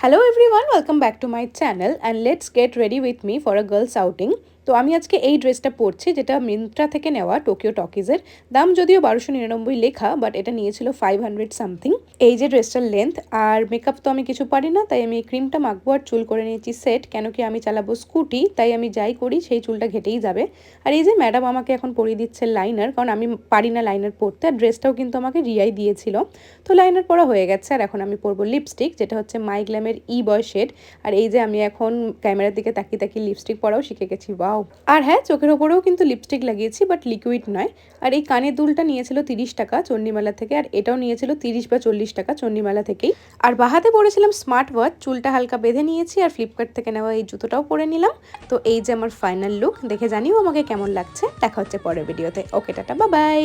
Hello everyone, welcome back to my channel and let's get ready with me for a girls outing. তো আমি আজকে এই ড্রেসটা পরছি যেটা মিন্ত্রা থেকে নেওয়া টোকিও টকিজের। দাম যদিও 1299 লেখা, বাট এটা নিয়েছিল 500 সামথিং। এই যে ড্রেসটার লেন্থ আর মেকআপ তো আমি কিছু পারি না, তাই আমি এই ক্রিমটা মাখবো আর চুল করে নিয়েছি সেট, কেন কি আমি চালাবো স্কুটি, তাই আমি যাই করি সেই চুলটা ঘেটেই যাবে। আর এই যে ম্যাডাম আমাকে এখন পরিয়ে দিচ্ছে লাইনার, কারণ আমি পারি না লাইনার পরতে। আর ড্রেসটাও কিন্তু আমাকে রিয়াই দিয়েছিল। তো লাইনার পরা হয়ে গেছে আর এখন আমি পরবো লিপস্টিক, যেটা হচ্ছে মাই গ্ল্যামের বয় শেড। আর এই যে আমি এখন ক্যামেরার দিকে তাকিয়ে তাকিয়ে লিপস্টিক পরাও শিখে গেছি। ওয়াও! আর হ্যাঁ, চোখের ওপরেও কিন্তু লিপস্টিক লাগিয়েছি, বাট লিকুইড নয়। আর এই কানের দুলটা নিয়েছিল 30 টাকা চণ্ডীমেলা থেকে, আর এটাও নিয়েছিল 30 বা 40 টাকা চণ্ডীমেলা থেকেই। আর বাহাতে পরেছিলাম স্মার্ট ওয়াচ, চুলটা হালকা বেঁধে নিয়েছি আর ফ্লিপকার্ট থেকে নেওয়া এই জুতোটাও পরে নিলাম। তো এই যে আমার ফাইনাল লুক, দেখে জানিও আমাকে কেমন লাগছে। দেখা হচ্ছে পরের ভিডিওতে। ওকে, টাটা, বাই বাই।